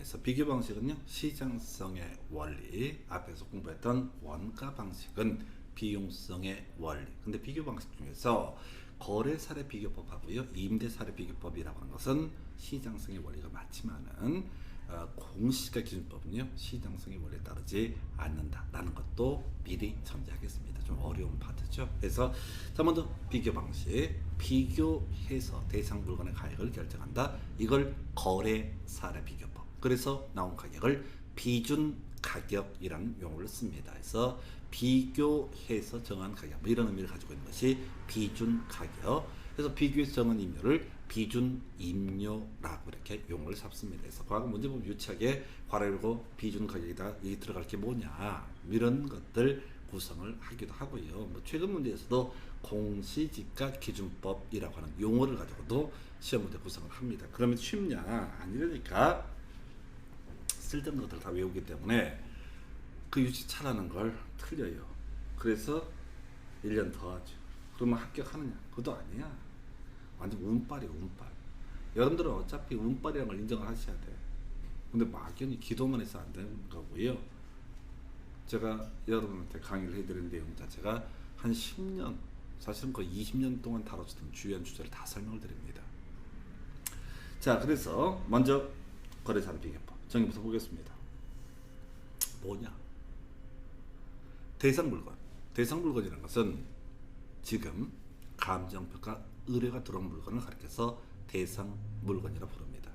그래서 비교 방식은요, 시장성의 원리, 앞에서 공부했던 원가 방식은 비용성의 원리. 근데 비교 방식 중에서 거래 사례 비교법하고요, 임대 사례 비교법이라고 하는 것은 시장성의 원리가 맞지만은 공시가 기준법은요, 시장성의 원리에 따르지 않는다라는 것도 미리 전제하겠습니다. 좀 어려운 파트죠. 그래서 자, 먼저 비교 방식. 비교해서 대상 물건의 가격을 결정한다. 이걸 거래 사례 비교법. 그래서 나온 가격을 비준 가격이라는 용어를 씁니다. 그래서 비교해서 정한 가격, 뭐 이런 의미를 가지고 있는 것이 비준 가격. 그래서 비교해서 정한 임료를 비준 임료라고 이렇게 용어를 잡습니다. 그래서 과거 문제 보면 유치하게 괄호 비준 가격이다, 이게 들어갈 게 뭐냐, 이런 것들 구성을 하기도 하고요. 뭐 최근 문제에서도 공시지가 기준법이라고 하는 용어를 가지고도 시험 문제 구성을 합니다. 그러면 쉽냐? 아니라니까. 쓸데없는 것들 다 외우기 때문에 그 유치차라는 걸 틀려요. 그래서 1년 더 하죠. 그러면 합격하느냐? 그것도 아니야. 완전 운빨이에요, 운빨. 여러분들은 어차피 운빨이라는 걸 인정을 하셔야 돼. 근데 막연히 기도만 해서 안 되는 거고요. 제가 여러분한테 강의를 해드린 내용 자체가 한 10년, 사실은 거의 20년 동안 다뤄졌던 주요한 주제를 다 설명을 드립니다. 자, 그래서 먼저 거래사례 비교법 정의부터 보겠습니다. 뭐냐? 대상 물건. 대상 물건이라는 것은 지금 감정평가 의뢰가 들어온 물건을 가리켜서 대상 물건이라고 부릅니다.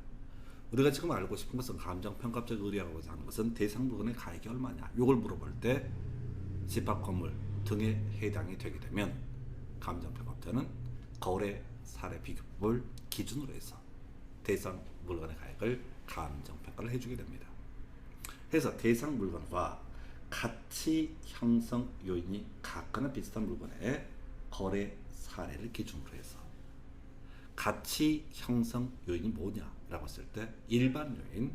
우리가 지금 알고 싶은 것은 감정평가적 의뢰라고 하는 것은 대상 물건의 가격이 얼마냐, 이걸 물어볼 때 집합 건물 등에 해당이 되게 되면 감정평가업자는 거래 사례 비교법을 기준으로 해서 대상 물건의 가격을 감정평가를 해주게 됩니다. 그래서 대상 물건과 가치 형성 요인이 같거나 비슷한 물건의 거래 사례를 기준으로 해서 가치 형성 요인이 뭐냐라고 했을 때 일반 요인,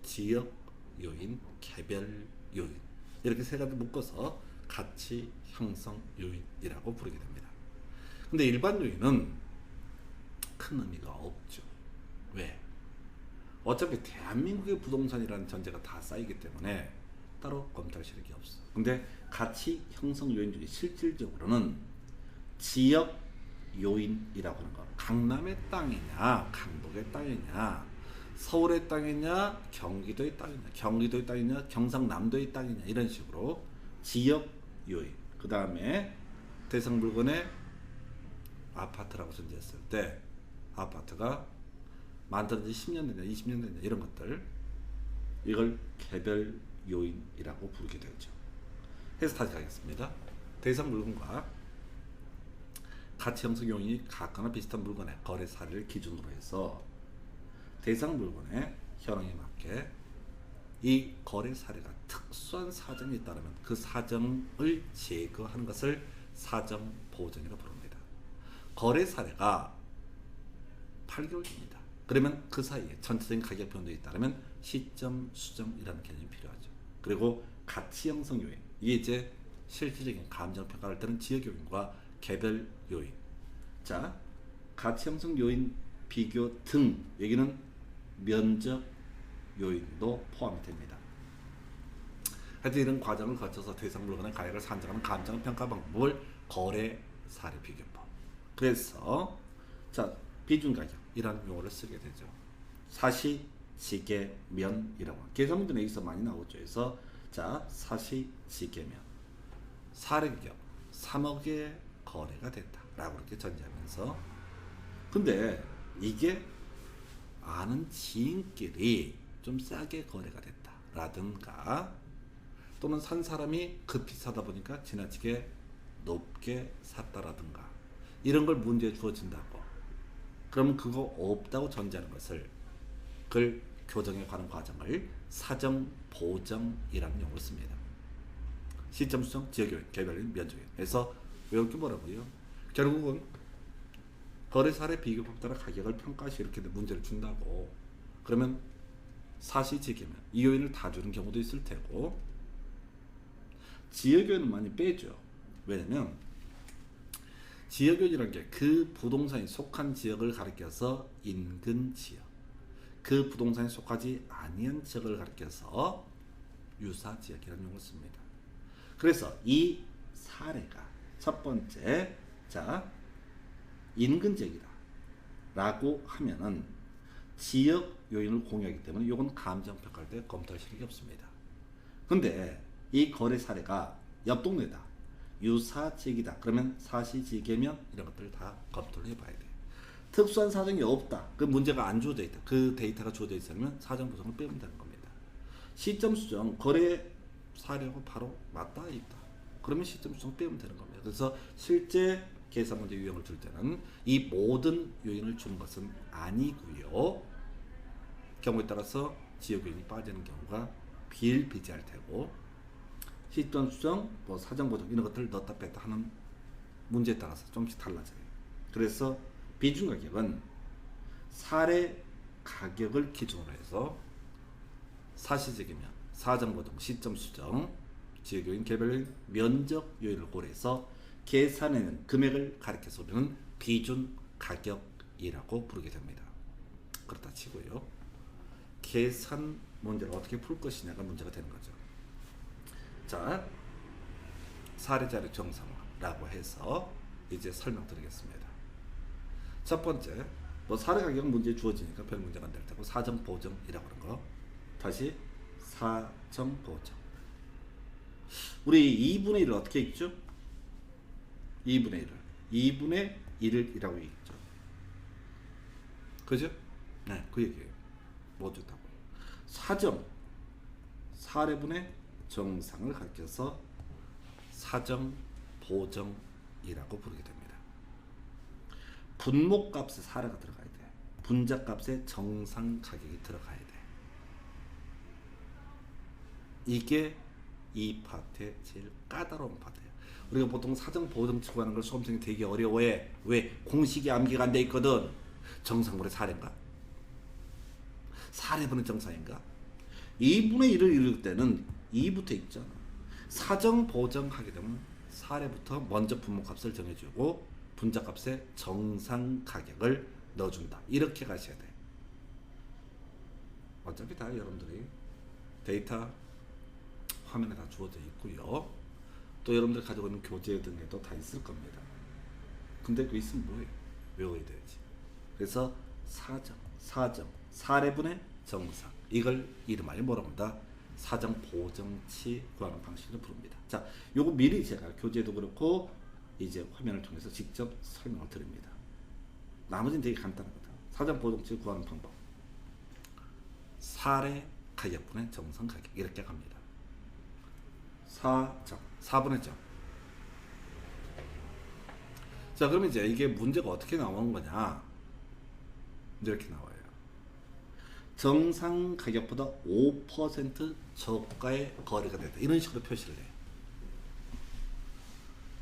지역 요인, 개별 요인, 이렇게 세 가지 묶어서 가치 형성 요인이라고 부르게 됩니다. 근데 일반 요인은 큰 의미가 없죠. 왜? 어차피 대한민국의 부동산이라는 전제가 다 쌓이기 때문에 따로 검토할 실력이 없어. 근데 가치 형성 요인 중에 실질적으로는 지역 요인이라고 하는 거, 강남의 땅이냐, 강북의 땅이냐, 서울의 땅이냐, 경기도의 땅이냐, 경기도의 땅이냐, 경상남도의 땅이냐, 이런 식으로 지역 요인. 그 다음에 대상 물건의 아파트라고 전제했을 때 아파트가 만든 지 10년 됐냐, 20년 됐냐, 이런 것들, 이걸 개별 요인이라고 부르게 되죠. 그래서 다시 가겠습니다. 대상 물건과 가치 형성 요인이 같거나 비슷한 물건의 거래 사례를 기준으로 해서 대상 물건의 현황에 맞게 이 거래 사례가 특수한 사정이 있다면 그 사정을 제거하는 것을 사정 보정이라고 부릅니다. 거래 사례가 8개월입니다. 그러면 그 사이에 전체적인 가격 변동이 있다면 시점 수정이라는 개념이 필요하죠. 그리고 가치 형성 요인, 이게 이제 실질적인 감정 평가할 때는 지역 요인과 개별 요인. 자, 가치 형성 요인 비교 등 여기는 면적 요인도 포함이 됩니다. 하여튼 이런 과정을 거쳐서 대상 물건의 가격을 산정하는 감정 평가 방법을 거래 사례 비교법. 그래서 자, 비준 가격이라는 용어를 쓰게 되죠. 사시지계면이라고. 계산문제는 여기서 많이 나오죠. 그래서 자, 사시지계면 사례 가격 3억에 거래가 됐다라고 이렇게 전제하면서, 근데 이게 아는 지인끼리 좀 싸게 거래가 됐다라든가, 또는 산 사람이 급히 사다 보니까 지나치게 높게 샀다라든가, 이런 걸 문제에 주어진다고. 그러면 그거 없다고 전제하는 것을, 그걸 교정에 관한 과정을 사정 보정이라는 용어를 씁니다. 시점 수정, 지역 요인, 개별 요인, 면적 요인. 그래서 외울 게 뭐라고요? 결국은 거래 사례 비교법 따라 가격을 평가시 이렇게 문제를 준다고. 그러면 사시지계면 이 요인을 다 주는 경우도 있을 테고, 지역 요인은 많이 빼죠. 왜냐면 지역 요인이라는 게 그 부동산이 속한 지역을 가리켜서 인근 지역, 그 부동산에 속하지 아니한 지역을 가리켜서 유사지역이라는 용어를 씁니다. 그래서 이 사례가 첫 번째, 자, 인근 지역이다 라고 하면은 지역 요인을 공유하기 때문에 이건 감정평가할 때 검토할 실력이 없습니다. 근데 이 거래 사례가 옆 동네다, 유사지역이다, 그러면 사시지계면 이런 것들을 다 검토를 해봐야 돼. 특수한 사정이 없다, 그 문제가 안 주어져 있다, 그 데이터가 주어져 있으면 사정 보정을 빼면 되는 겁니다. 시점 수정, 거래 사례하고 바로 맞닿아 있다, 그러면 시점 수정 빼면 되는 겁니다. 그래서 실제 계산 문제 유형을 줄 때는 이 모든 요인을 주는 것은 아니고요, 경우에 따라서 지역 요인이 빠지는 경우가 비일비재할 테고, 시점 수정, 뭐 사정 보정 이런 것들을 넣었다 뺐다 하는 문제에 따라서 조금씩 달라져요. 그래서 비중 가격은 사례 가격을 기준으로 해서 사시지계면, 사정 보정, 시점 수정, 지역 요인, 개별 요인, 면적 요인을 고려해서 계산하는 금액을 가리켜서 우리는 기준 가격이라고 부르게 됩니다. 그렇다 치고요, 계산 문제를 어떻게 풀 것이냐가 문제가 되는 거죠. 자, 사례자료 정상화라고 해서 이제 설명드리겠습니다. 첫 번째, 뭐 사례 가격 문제 주어지니까 별 문제가 안 될 테고, 사정 보정이라고 하는 거. 다시 사정 보정. 우리 2분의 1을 어떻게 읽죠? 2분의 1을 2분의 1을 이라고 읽죠. 그죠? 네, 그 얘기예요. 모두 다. 사정, 사례분의 정상을 가리켜서 사정 보정이라고 부르게 됩니다. 분모값에 사례가 들어가야 돼. 분자값에 정상 가격이 들어가야 돼. 이게 이 파트의 제일 까다로운 파트예요. 우리가 보통 사정 보정 추구하는 걸 수험생이 되게 어려워해. 왜? 공식이 암기가 안 돼 있거든. 정상분의 사례인가? 사례분의 정상인가? 2분의 1을 읽을 때는 2부터 읽잖아. 사정 보정하게 되면 사례부터 먼저 분모값을 정해주고 분자값의 정상 가격을 넣어준다. 이렇게 가셔야 돼. 어차피 다 여러분들이 데이터 화면에 다 주어져 있고요. 또 여러분들 가지고 있는 교재 등에도 다 있을 겁니다. 근데 그 있으면 뭐예요? 외워야 되지. 그래서 사정, 사례분의 정상, 이걸 이름하여 뭐라고 한다? 사정 보정치 구하는 방식으로 부릅니다. 자, 요거 미리 제가 교재도 그렇고 이제 화면을 통해서 직접 설명을 드립니다. 나머지는 되게 간단하거든. 사정 보정치 구하는 방법. 사례 가격분의 정상 가격, 이렇게 갑니다. 사정, 4분의 정. 자, 그럼 이제 이게 문제가 어떻게 나오는 거냐? 이렇게 나와요. 정상 가격보다 5% 저가의 거래가 됐다, 이런 식으로 표시를 해요.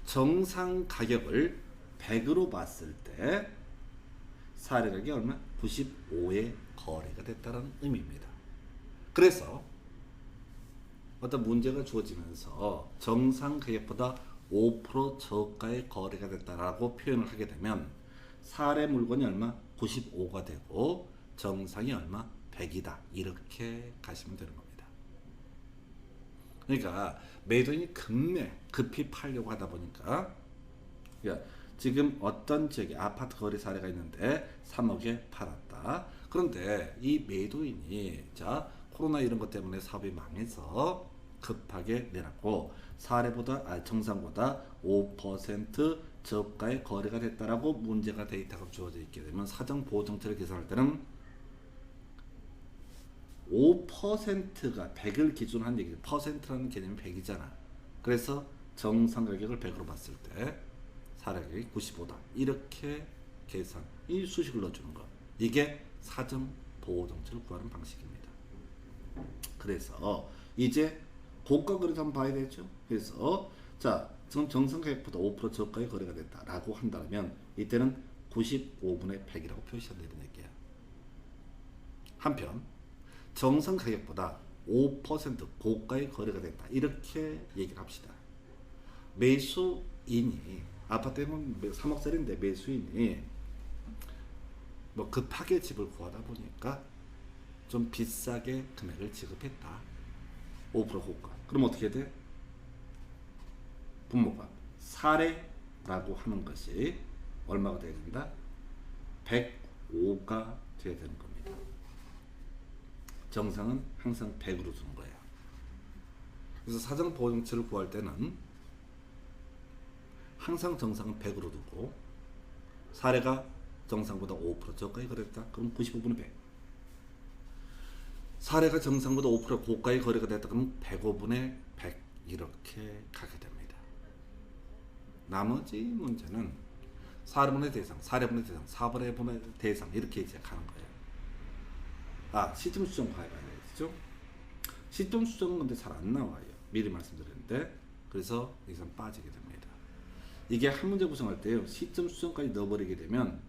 정상 가격을 100으로 봤을 때 사례 가격이 얼마? 95에 거래가 됐다는 의미입니다. 그래서 어떤 문제가 주어지면서 정상 가격보다 5% 저가의 거래가 됐다라고 표현을 하게 되면 사례 물건이 얼마? 95가 되고 정상이 얼마? 100이다. 이렇게 가시면 되는 겁니다. 그러니까 매도인이 급히 팔려고 하다 보니까, 그러니까 지금 어떤 지역에 아파트 거래 사례가 있는데 3억에 팔았다. 그런데 이 매도인이 자 코로나 이런 것 때문에 사업이 망해서 급하게 내놨고 정상보다 5% 저가의 거래가 됐다라고 문제가 데이터가 주어져 있게 되면 사정 보정치를 계산할 때는 5%가 100을 기준으로 한 얘기죠. 퍼센트라는 개념이 100이잖아. 그래서 정상 가격을 100으로 봤을 때 사례 가격이 95다. 이렇게 계산, 이 수식을 넣어주는 거. 이게 사정 보정치를 구하는 방식입니다. 그래서 이제 고가 거래도 한번 봐야 되죠. 그래서 자, 정상 가격보다 5% 저가의 거래가 됐다라고 한다면 이때는 95분의 100이라고 표시한다, 이런 얘기야. 한편 정상 가격보다 5% 고가의 거래가 됐다, 이렇게 얘기를 합시다. 매수인이 아파트에 3억짜리인데 매수인이 뭐 급하게 집을 구하다 보니까 좀 비싸게 금액을 지급했다. 5% 고가. 그럼 어떻게 돼? 분모가 사례라고 하는 것이 얼마가 돼야 된다? 105가 돼야 되는 겁니다. 정상은 항상 100으로 주는 거예요. 그래서 사정보호정치를 구할 때는 항상 정상은 100으로 두고 사례가 정상보다 5% 저가에 거래됐다. 그럼 95분의 100. 사례가 정상보다 5% 고가의 거래가 됐다. 그러면 105분의 100 이렇게 가게 됩니다. 나머지 문제는 사례분의 대상, 사례분의 대상, 사례분의 대상 이렇게 이제 가는 거예요. 시점 수정 봐야 되죠. 시점 수정은 근데 잘 안 나와요. 미리 말씀드렸는데 그래서 여기서 빠지게 됩니다. 이게 한 문제 구성할 때요. 시점 수정까지 넣어버리게 되면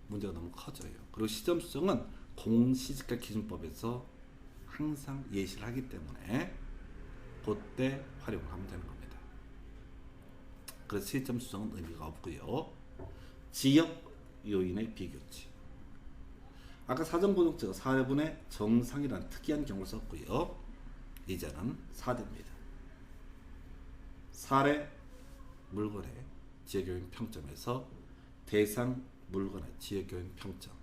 문제가 너무 커져요. 그리고 시점 수정은 공시지가 기준법에서 항상 예시를 하기 때문에 그때 활용을 하면 되는 겁니다. 그래서 시점 수정은 의미가 없고요. 지역 요인의 비교치. 아까 사정보정치가 사례분의 정상이라는 특이한 경우를 썼고요. 이제는 사례입니다. 사례 물건의 지역요인 평점에서 대상 물건의 지역요인 평점,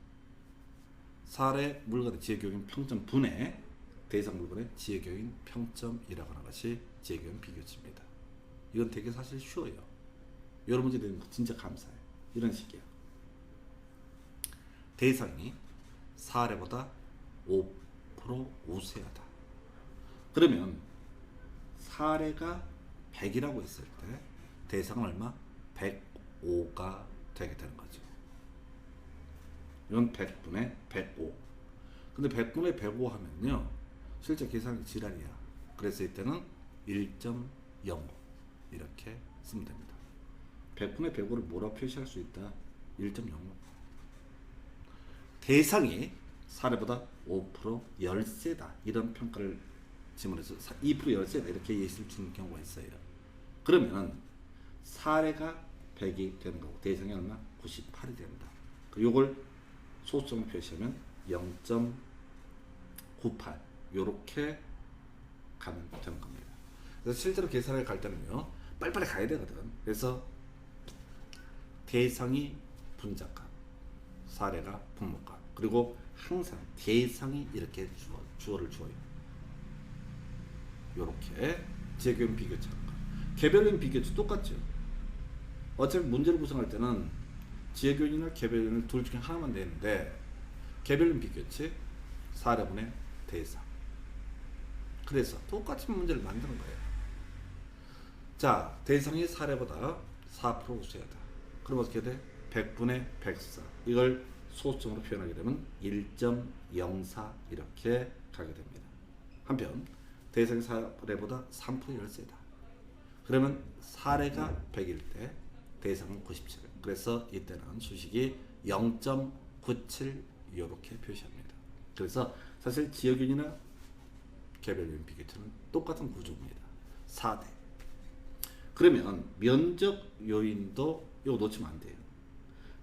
사례 물건의 지역요인 평점 분의 대상 물건의 지역요인 평점이라고 하는 것이 지역요인 비교치입니다. 이건 되게 사실 쉬워요. 여러 문제 되는 거 진짜 감사해요. 이런 식이에요. 대상이 사례보다 5% 우세하다. 그러면 사례가 100이라고 했을 때 대상은 얼마? 105가 되게 되는 거죠. 이건 100분의 105. 근데 100분의 105 하면요. 실제 계산이 지랄이야. 그래서 이때는 1.05 이렇게 쓰면 됩니다. 100분의 105를 뭐라고 표시할 수 있다? 1.05. 대상이 사례보다 5% 열세다. 이런 평가를 지문에서 2% 열세다. 이렇게 예시를 주는 경우가 있어요. 그러면 사례가 100이 되는 거고 대상이 얼마? 98이 됩니다. 요걸 소수점을 표시하면 0.98 요렇게 가면 되는 겁니다. 그래서 실제로 계산을 갈 때는요. 빨리빨리 가야 되거든. 그래서 대상이 분자값, 사례가 분모값, 그리고 항상 대상이 이렇게 주어를 주어요. 요렇게 지역요인 비교처럼. 개별요인 비교치 똑같죠. 어차피 문제를 구성할 때는 지역요인이나 개별요인을 둘 중에 하나만 되는데 개별요인 비교치, 사례분의 대상. 그래서 똑같은 문제를 만드는 거예요. 자, 대상이 사례보다 4% 우세하다. 그럼 어떻게 돼? 100분의 104. 이걸 소수점으로 표현하게 되면 1.04 이렇게 가게 됩니다. 한편 대상이 사례보다 3% 열세다. 그러면 사례가 100일 때 대상은 97. 그래서 이때는 수식이 0.97 이렇게 표시합니다. 그래서 사실 지역요인이나 개별요인 비교처는 똑같은 구조입니다. 4대. 그러면 면적 요인도 이거 놓치면 안 돼요.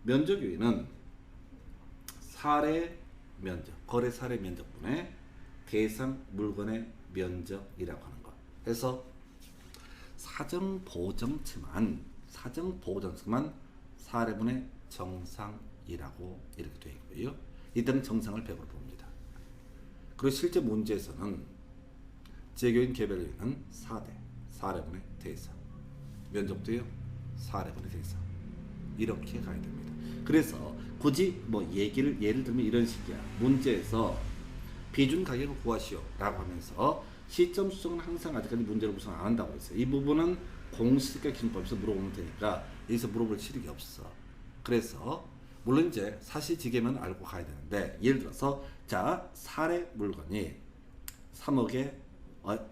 면적 요인은 사례 면적, 거래 사례 면적분의 대상 물건의 면적이라고 하는 것. 그래서 사정 보정치만 사례분의 정상이라고 이렇게 되어 있고요. 이때는 정상을 100으로 봅니다. 그리고 실제 문제에서는 지역요인 개별요인은 4대, 사례분의 대상, 면적도요, 사례분의 대상 이렇게 가야 됩니다. 그래서 굳이 예를 들면 이런 식이야. 문제에서 비준 가격을 구하시오 라고 하면서 시점 수정은 항상 아직까지 문제를 구성 안 한다고 했어요. 이 부분은 공시지가 기준법에서 물어보면 되니까 여기서 물어볼 실익이 없어. 그래서 물론 이제 사실지계면 알고 가야 되는데, 예를 들어서 자, 사례 물건이 3억의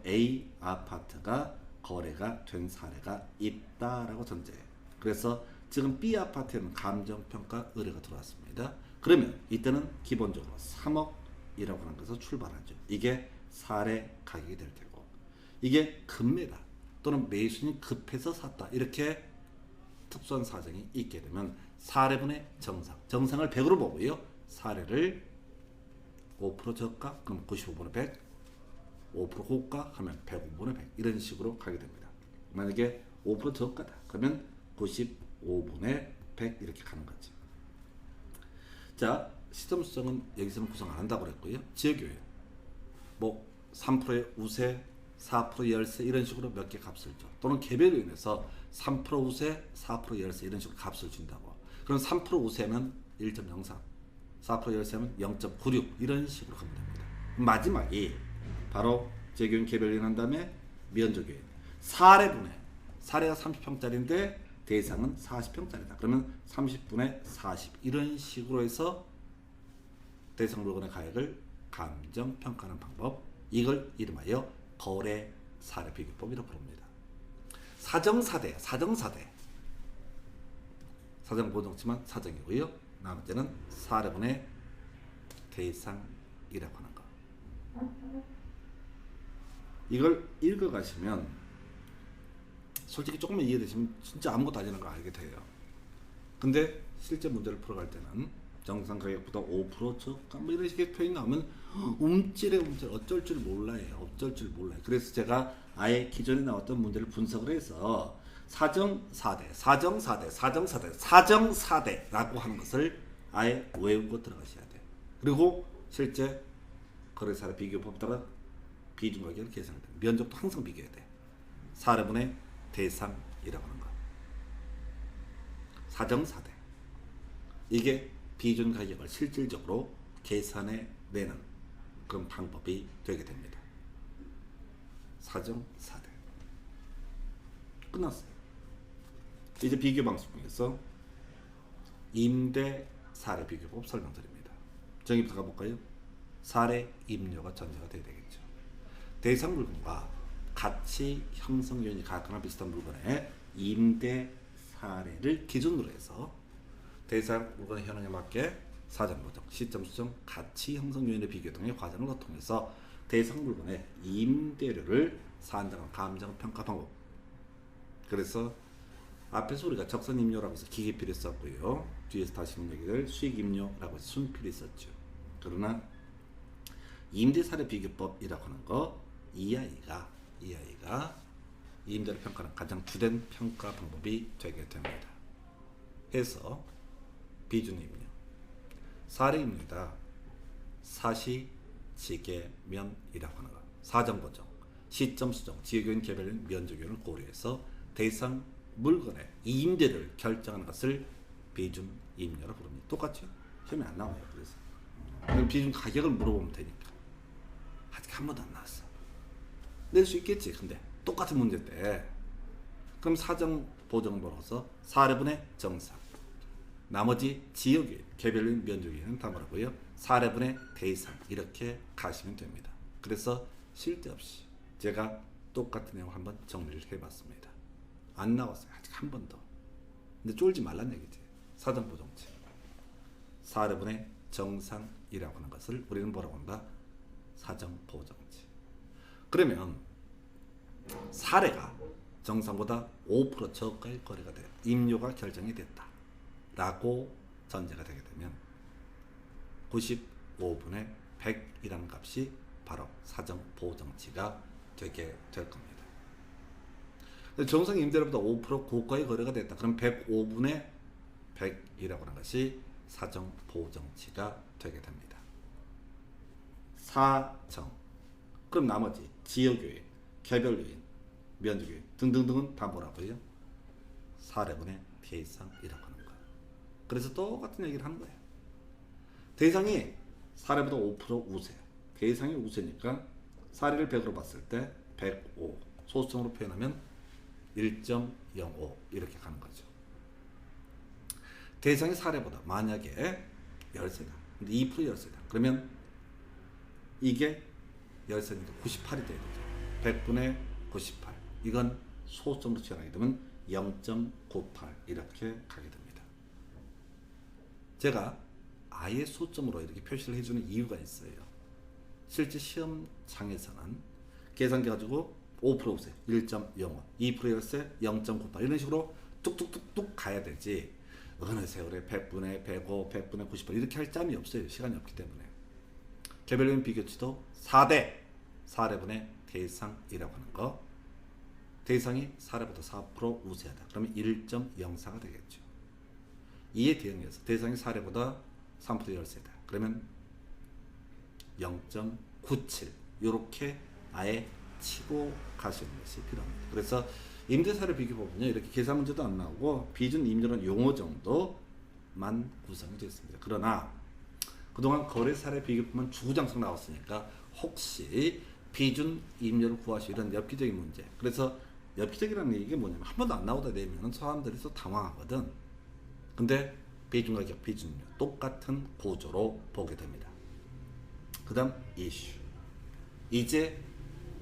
A 아파트가 거래가 된 사례가 있다라고 전제해요. 그래서 지금 B 아파트에는 감정평가 의뢰가 들어왔습니다. 그러면 이때는 기본적으로 3억이라고 하는 것에서 출발하죠. 이게 사례 가격이 될 테고, 이게 급매다 또는 매수인이 급해서 샀다 이렇게 특수한 사정이 있게 되면 사례분의 정상을 100으로 보고요. 사례를 5% 저가 그럼 95분의 100, 5% 고가 하면 105분의 100 이런 식으로 가게 됩니다. 만약에 5% 저가다 그러면 95분의 100 이렇게 가는 거죠. 자, 시점 수정은 여기서는 구성 안 한다고 그랬고요. 지역교회 뭐 3%의 우세, 4% 열세 이런 식으로 몇 개 값을 줘. 또는 개별로 인해서 3% 우세, 4% 열세 이런 식으로 값을 준다고. 그럼 3% 우세는 1.03, 4% 열세는 0.96 이런 식으로 가면 됩니다. 마지막이 바로 지역교회 개별로 한 다음에 면적교회. 사례가 30평짜리인데 대상은 40평짜리다. 그러면 30분의 40 이런 식으로 해서 대상 물건의 가액을 감정 평가하는 방법. 이걸 이름하여 거래 사례 비교법이라고 부릅니다. 사정사대. 사정 보정치만 사정이고요. 나머지는 사례분의 대상이라고 하는 거. 이걸 읽어가시면 솔직히 조금만 이해되시면 진짜 아무것도 아니라는 걸 알게 돼요. 근데 실제 문제를 풀어갈 때는 정상 가격보다 5% 저가 뭐 이런 식의 표현이 나오면 움찔 어쩔 줄 몰라요. 그래서 제가 아예 기존에 나왔던 문제를 분석을 해서 사정사대라고 하는 것을 아예 외우고 들어가셔야 돼요. 그리고 실제 거래사례 비교법 따라 비중 가격을 계산해야 돼요. 면적도 항상 비교해야 돼요. 사례분의 대상이라고 하는 거. 사정사대. 이게 비준 가격을 실질적으로 계산해 내는 그런 방법이 되게 됩니다. 사정사대. 끝났어요. 이제 비교 방식 중에서 임대 사례 비교법 설명드립니다. 정의부터 가볼까요? 사례 임료가 전제가 되어야 되겠죠. 대상 물건과 가치 형성 요인이 같거나 비슷한 물건의 임대 사례를 기준으로 해서 대상 물건의 현황에 맞게 사전 보정, 시점 수정, 가치 형성 요인의 비교 등의 과정을 통해서 대상 물건의 임대료를 산정한 감정 평가 방법. 그래서 앞에서 우리가 적선 임료라고 해서 기계필이 썼고요. 뒤에서 다시 본 얘기를 수익 임료라고 해서 순필이 썼죠. 그러나 임대 사례 비교법이라고 하는 거 이 아이가 임대를 평가하는 가장 주된 평가 방법이 되게 됩니다. 해서 비준 임료, 사례 임료다. 사시지계면이라고 하는 것, 사정 보정, 시점 수정, 지역요인 개별요인 면적요인을 고려해서 대상 물건의 임대를 결정하는 것을 비준 임료라고 부릅니다. 똑같죠? 시험에 안 나와요. 그래서 비준 가격을 물어보면 되니까. 아직 한 번도 안 나왔어. 낼 수 있겠지. 근데 똑같은 문제인데 그럼 사정 보정을 벌어서 사례분의 정상, 나머지 지역요인, 개별요인, 면적요인은 다 뭐라고요? 사례분의 대상 이렇게 가시면 됩니다. 그래서 쉴 데 없이 제가 똑같은 내용 한번 정리를 해봤습니다. 안 나왔어요. 아직 한 번 더. 근데 쫄지 말란 얘기지. 사정 보정치, 사례분의 정상이라고 하는 것을 우리는 뭐라고 한다? 사정 보정치. 그러면 사례가 정상보다 5% 저가의 거래가 돼 임료가 결정이 됐다 라고 전제가 되게 되면 95분의 100이라는 값이 바로 사정 보정치가 되게 될 겁니다. 정상 임대료보다 5% 고가의 거래가 됐다. 그럼 105분의 100이라고 하는 것이 사정 보정치가 되게 됩니다. 사정. 그럼 나머지 지역요인, 개별요인, 면적요인 등등등은 다 뭐라고요? 사례분의 대상이라고 하는 거예요. 그래서 똑같은 얘기를 하는 거예요. 대상이 사례보다 5% 우세. 대상이 우세니까 사례를 100으로 봤을 때 105. 소수점으로 표현하면 1.05 이렇게 가는 거죠. 대상이 사례보다 만약에 열세다. 근데 2% 열세다. 그러면 이게 열세니까 98이 돼야 되죠. 100분의 98. 이건 소수점으로 표현하게 되면 0.98 이렇게 가게 됩니다. 제가 아예 소점으로 이렇게 표시를 해주는 이유가 있어요. 실제 시험장에서는 계산기 가지고 5% 우세 1.05, 2% 열세 0.98 이런 식으로 뚝뚝뚝뚝 가야 되지 어느 세월에 100분의 105, 100분의 98 이렇게 할 짬이 없어요. 시간이 없기 때문에. 개별적인 비교치도 4대분의 대상이라고 하는 거. 대상이 4대보다 4% 우세하다. 그러면 1.04가 되겠죠. 이에 대응해서 대상이 4대보다 3% 열세다. 그러면 0.97 이렇게 아예 치고 가시는 것이 필요합니다. 그래서 임대사례 비교법은요, 이렇게 계산 문제도 안 나오고 비준 임대료는 용어 정도만 구성이 되어 있습니다. 그러나 그동안 거래사례 비교법만 주구장창 나왔으니까 혹시 비준 임대료를 구하시 이런 엽기적인 문제. 그래서 엽기적이라는 얘기가 뭐냐면 한 번도 안 나오다 되면 사람들이 또 당황하거든. 근데 비준가격, 비준료 똑같은 구조로 보게 됩니다. 그 다음 이슈. 이제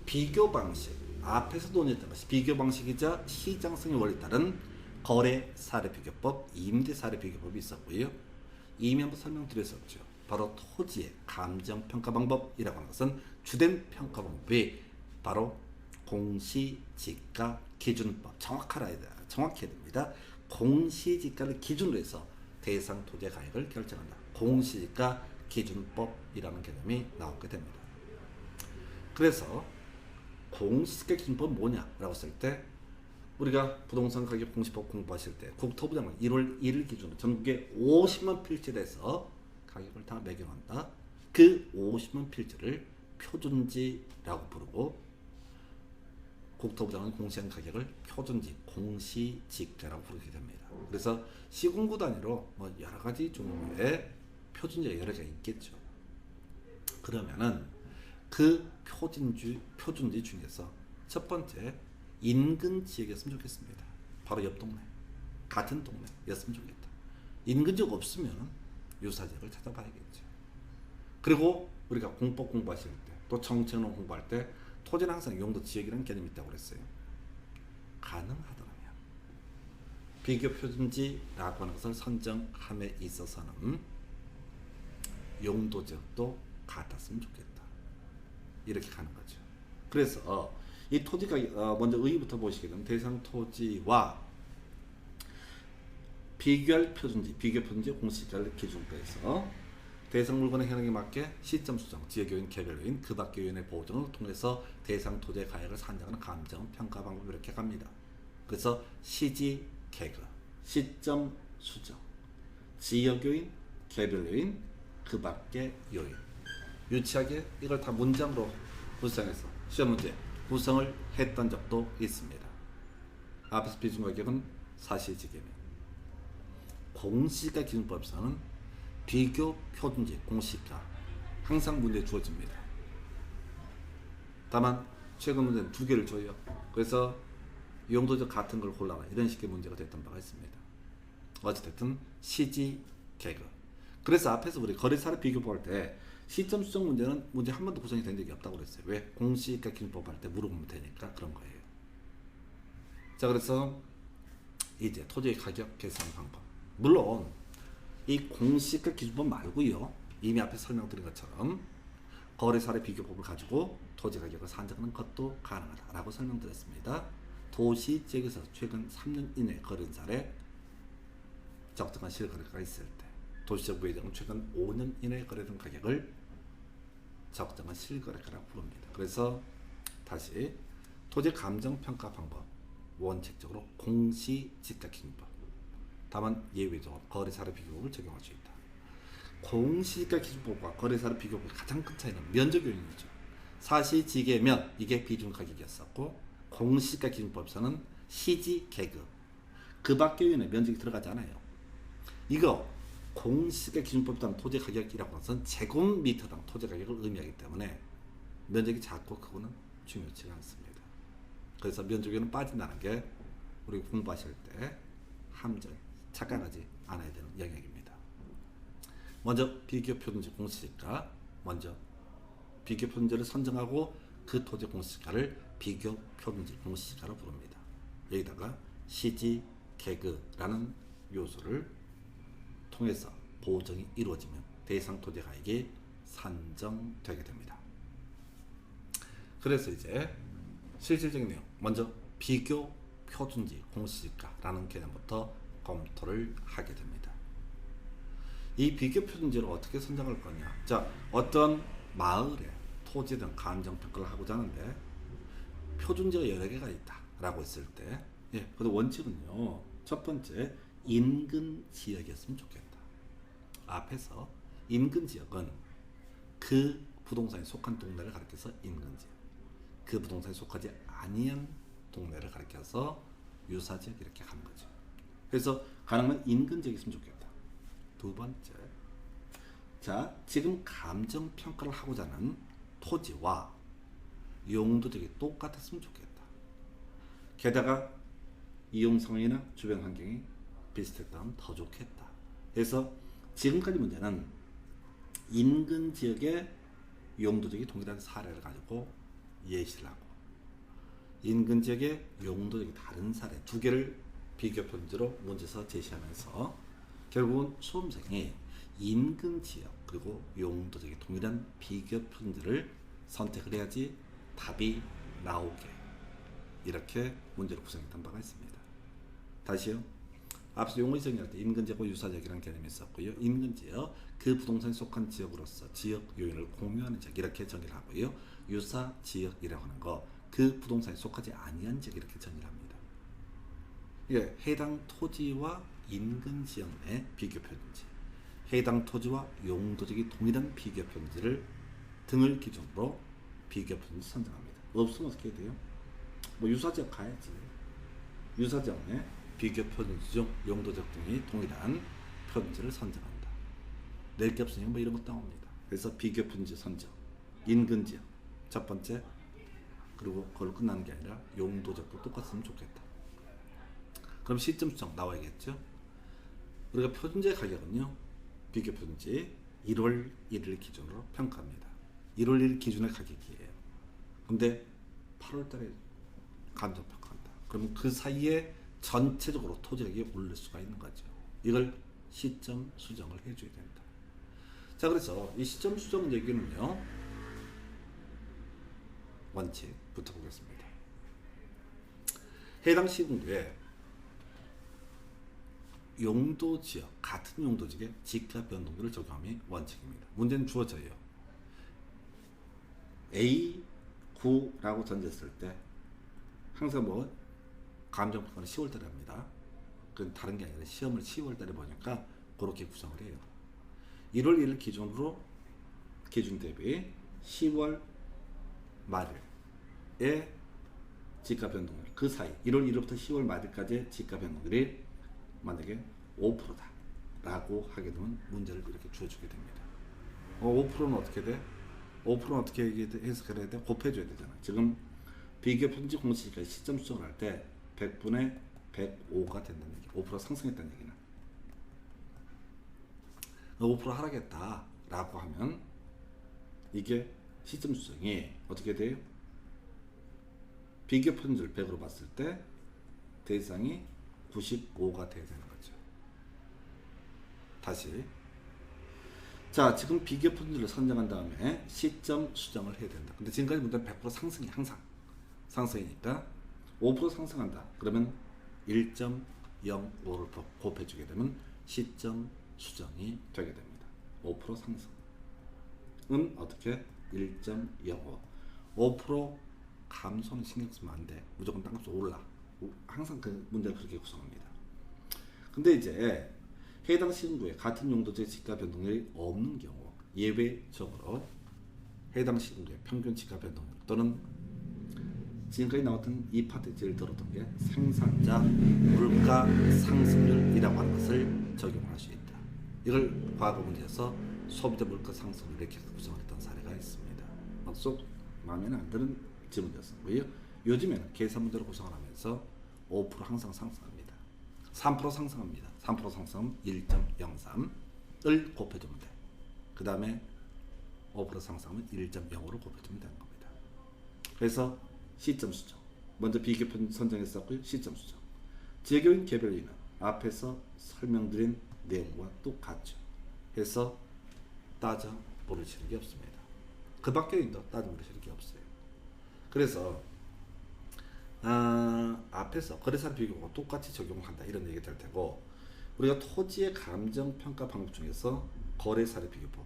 비교 방식, 앞에서 논의했던 것이 비교 방식이자 시장성의 원리에 따른 거래 사례 비교법, 임대 사례 비교법이 있었고요. 이미 한번 설명드렸었죠. 바로 토지의 감정 평가 방법이라고 하는 것은 주된 평가 방법이 바로 공시지가 기준법, 정확해야 됩니다. 공시지가를 기준으로 해서 대상 토지의 가액을 결정한다. 공시지가 기준법이라는 개념이 나오게 됩니다. 그래서 공시지가 기준법은 뭐냐라고 했을 때 우리가 부동산 가격 공시법 공부하실 때 국토부 장관 1월 1일 기준으로 전국에 50만 필지에서 가격을 다 매겨놓는다. 그 50만 필지를 표준지라고 부르고 국토부 장관이 공시한 가격을 표준지, 공시지가라고 부르게 됩니다. 그래서 시군구 단위로 뭐 여러 가지 종류의 표준지가 여러 개가 있겠죠. 그러면은 그 표준지 중에서 첫 번째 인근 지역이었으면 좋겠습니다. 바로 옆 동네, 같은 동네였으면 좋겠다. 인근 지역 없으면 유사 지역을 찾아봐야겠죠. 그리고 우리가 공법 공부하실 때, 또 정책론 공부할 때 토지는 항상 용도 지역이라는 개념이 있다고 그랬어요. 가능하더라면 비교 표준지라고 하는 것을 선정함에 있어서는 용도 지역도 같았으면 좋겠다. 이렇게 가는 거죠. 그래서 이 토지가 먼저 의의부터 보시게 되면 대상 토지와 비교할 표준지, 비교 표준지 공시지가를 기준으로 해서 대상 물건의 현황에 맞게 시점 수정, 지역 요인, 개별 요인, 그 밖의 요인의 보정을 통해서 대상 토지의 가액을 산정하는 감정 평가 방법이 이렇게 갑니다. 그래서 시지 개그, 시점 수정, 지역 요인, 개별 요인, 그 밖의 요인. 유치하게 이걸 다 문장으로 구성해서 시험 문제 구성을 했던 적도 있습니다. 앞에서 비준 가격은 사실지계면 공시지가 기준법에서는 비교 표준지 공시지가 항상 문제에 주어집니다. 다만 최근 문제는 두 개를 줘요. 그래서 용도적 같은 걸 골라라 이런 식의 문제가 됐던 바가 있습니다. 어찌됐든 시지 개그. 그래서 앞에서 우리 거래사례 비교법 할 때 시점 수정 문제는 문제 한 번도 구성이 된 적이 없다고 그랬어요. 왜? 공시지가 기준법 할 때 물어보면 되니까 그런 거예요. 자, 그래서 이제 토지의 가격 계산 방법. 물론 이 공시지가 기준법 말고요. 이미 앞에 설명드린 것처럼 거래사례 비교법을 가지고 토지 가격을 산정하는 것도 가능하다라고 설명드렸습니다. 도시 지역에서 최근 3년 이내 거래된 사례 적정한 실거래가 있을 때, 도시적 부의장은 최근 5년 이내에 거래된 가격을 적정한 실거래가라고 부릅니다. 그래서 다시 토지 감정 평가 방법 원칙적으로 공시지가 기준법, 다만 예외적으로 거래사례 비교법을 적용할 수 있다. 공시지가 기준법과 거래사례 비교법의 가장 큰 차이는 면적 요인이죠. 사시지계면 이게 비중 가격이었었고 공시지가 기준법에서는 시지 개그 그 밖의 요인에 면적이 들어가지 않아요. 이거 공시지가 기준법에 따른 토지 가격이라고 하는 것은 제곱미터당 토지 가격을 의미하기 때문에 면적이 작고 크고는 중요치가 않습니다. 그래서 면적에는 빠진다는 게 우리 공부하실 때 함정 착각하지 않아야 되는 영역입니다. 먼저 비교 표준지 공시지가, 먼저 비교 표준지를 선정하고 그 토지 공시지가를 비교 표준지 공시지가로 부릅니다. 여기다가 시지 개그라는 요소를 통해서 보정이 이루어지면 대상 토지 가액이 산정되게 됩니다. 그래서 이제 실질적인 내용, 먼저 비교 표준지 공시지가라는 개념부터 검토를 하게 됩니다. 이 비교 표준지를 어떻게 선정할 거냐? 자, 어떤 마을에 토지에 대한 감정평가를 하고자 하는데 표준지가 여러 개가 있다라고 했을 때, 그 원칙은요, 첫 번째 인근 지역이었으면 좋겠다. 앞에서 인근 지역은 그 부동산에 속한 동네를 가리켜서 인근 지역, 그 부동산에 속하지 아니한 동네를 가리켜서 유사 지역 이렇게 하는 거죠. 그래서 가능한 인근 지역이 있으면 좋겠다. 두 번째, 자, 지금 감정 평가를 하고자 하는 토지와 용도적이 똑같았으면 좋겠다. 게다가 이용 상황이나 주변 환경이 비슷했다면 더 좋겠다. 그래서 지금까지 문제는 인근 지역의 용도적이 동일한 사례를 가지고 예시를 하고, 인근 지역의 용도적이 다른 사례 두 개를 비교 편지로 문제에서 제시하면서 결국은 수험생이 인근 지역 그리고 용도적이 동일한 비교 편지를 선택을 해야지 답이 나오게, 이렇게 문제를 구성했던 바가 있습니다. 다시요. 앞서 용어의 정의할 때 인근지역과 유사지역이라는 개념이 있었고요. 인근지역, 그 부동산에 속한 지역으로서 지역 요인을 공유하는 지역 이렇게 정의를 하고요. 유사지역이라고 하는 거, 그 부동산에 속하지 아니한 지역 이렇게 정의를 합니다. 해당 토지와 인근지역 내 비교 편지, 해당 토지와 용도적이 동일한 비교 편지를 등을 기준으로 비교 편지 선정합니다. 없으면 어떻게 해야 돼요? 유사지역 가야지. 유사지역 내 비교 편지 중 용도적 등이 동일한 편지를 선정한다. 낼 게 없으니까 이런 것 나옵니다. 그래서 비교 편지 선정, 인근지역 첫 번째, 그리고 그걸로 끝나는 게 아니라 용도적도 똑같으면 좋겠다. 그럼 시점 수정 나와야겠죠. 우리가 표준지의 가격은요, 비교 표준지 1월 1일 기준으로 평가합니다. 1월 1일 기준의 가격이에요. 근데 8월 달에 감정 평가한다. 그럼 그 사이에 전체적으로 토지 가격이 오를 수가 있는 거죠. 이걸 시점 수정을 해줘야 된다. 자, 그래서 이 시점 수정 얘기는요, 원칙부터 보겠습니다. 해당 시군구에 용도지역, 같은 용도지역의 지가 변동률을 적용함이 원칙입니다. 문제는 주어져요. A9라고 전제했을 때 항상 감정평가는 10월달에 합니다. 그건 다른 게 아니라 시험을 10월달에 보니까 그렇게 구성을 해요. 1월 1일 기준으로 기준 대비 10월 말일에 지가 변동률, 그 사이 1월 1일부터 10월 말일까지의 지가 변동률이 만약에 5%다 라고 하게 되면 문제를 이렇게 주어주게 됩니다. 5%는 어떻게 돼? 5%는 어떻게 해석을 해야 돼? 곱해줘야 되잖아. 지금 비교 편지 공식까지 시점 수정을 할 때 100분의 105가 된다는 얘기, 5% 상승했다는 얘기는. 5% 하락했다 라고 하면 이게 시점 수정이 어떻게 돼요? 비교 편지를 100으로 봤을 때 대상이 95가 돼야 되는 거죠. 다시, 자, 지금 비교 편지를 선정한 다음에 시점 수정을 해야 된다. 근데 지금까지 문제는 100% 상승이 항상 상승이니까 5% 상승한다. 그러면 1.05를 곱해주게 되면 시점 수정이 되게 됩니다. 5% 상승은 어떻게? 1.05. 5% 감소는 신경 쓰면 안 돼. 무조건 땅값이 올라. 항상 그 문제를 그렇게 구성합니다. 근데 이제 해당 시군구에 같은 용도지의 지가 변동률이 없는 경우, 예외적으로 해당 시군구의 평균 지가 변동률 또는 지금까지 나왔던 이 파트에 제일 들었던 게 생산자 물가 상승률이라고 하는 것을 적용할 수 있다. 이걸 과거 문제에서 소비자 물가 상승률 이렇게 구성을 했던 사례가 있습니다. 쏙 마음에 안 드는 지문이었고요. 요즘에는 계산 문제로 구성을 하면서 5% 항상 상승합니다. 3% 상승합니다. 3% 상승 1.03을 곱해주면 돼. 그 다음에 5% 상승하면 1.05를 곱해주면 되는 겁니다. 그래서 시점 수정, 먼저 비교편 선정했었고요. 시점 수정, 지역요인 개별요인은 앞에서 설명드린 내용과 똑같죠. 해서 따져 모르시는 게 없습니다. 그 밖의 요인도 따져 모르시는 게 없어요. 그래서 앞에서 거래사를 비교하고 똑같이 적용을 한다 이런 얘기 될 테고, 우리가 토지의 감정평가 방법 중에서 거래사례 비교법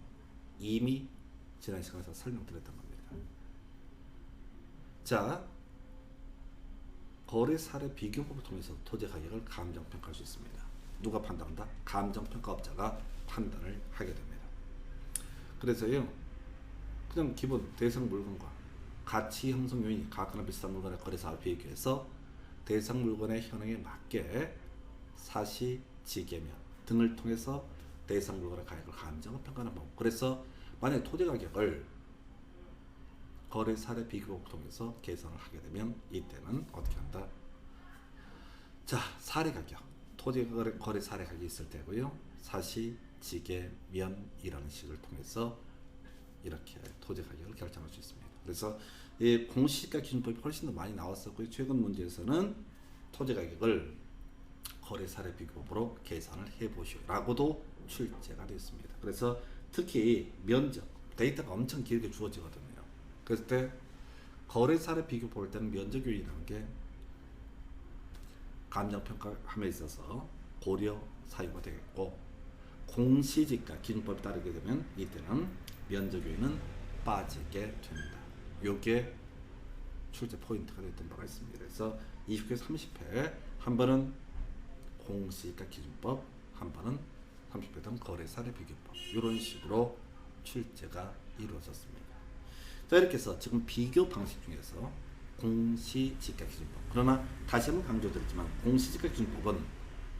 이미 지난 시간에서 설명드렸던 겁니다. 자, 거래 사례 비교법을 통해서 토지 가격을 감정평가할 수 있습니다. 누가 판단한다? 감정평가업자가 판단을 하게 됩니다. 그래서요, 그냥 기본 대상 물건과 가치 형성 요인이 각각나 비슷한 물건의 거래사를 비교해서 대상 물건의 현황에 맞게 사시, 지계면 등을 통해서 대상 물건의 가격을 감정을 평가하는 법. 그래서 만약 토지 가격을 거래 사례 비교법을 통해서 계산을 하게 되면 이때는 어떻게 한다? 자, 사례 가격, 토지 거래 사례 가격이 있을 때고요. 사시, 지계, 면이라는 식을 통해서 이렇게 토지 가격을 결정할 수 있습니다. 그래서 이 공시지가 기준법이 훨씬 더 많이 나왔었고요. 최근 문제에서는 토지 가격을 거래 사례 비교법으로 계산을 해보시오라고도 출제가 되었습니다. 그래서 특히 면적, 데이터가 엄청 길게 주어지거든요. 그랬을 때 거래 사례 비교 볼 때는 면적 요인이라는 게 감정평가함에 있어서 고려 사유가 되겠고, 공시지가 기준법에 따르게 되면 이때는 면적 요인은 빠지게 됩니다. 요게 출제 포인트가 됐던 바가 있습니다. 그래서 20회 30회 한 번은 공시지가 기준법, 한 번은 30회 등 거래 사례 비교법, 이런 식으로 출제가 이루어졌습니다. 자, 이렇게 해서 지금 비교 방식 중에서 공시지가 기준법, 그러나 다시 한번 강조드리지만 공시지가 기준법은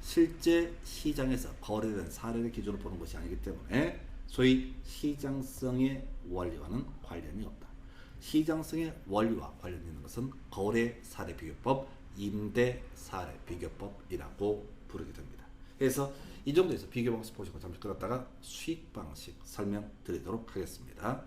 실제 시장에서 거래된 사례를 기준으로 보는 것이 아니기 때문에 소위 시장성의 원리와는 관련이 없다. 시장성의 원리와 관련이 있는 것은 거래 사례 비교법, 임대 사례 비교법이라고 부르게 됩니다. 그래서 이 정도에서 비교 방식 보시고 잠시 끌었다가 수익 방식 설명드리도록 하겠습니다.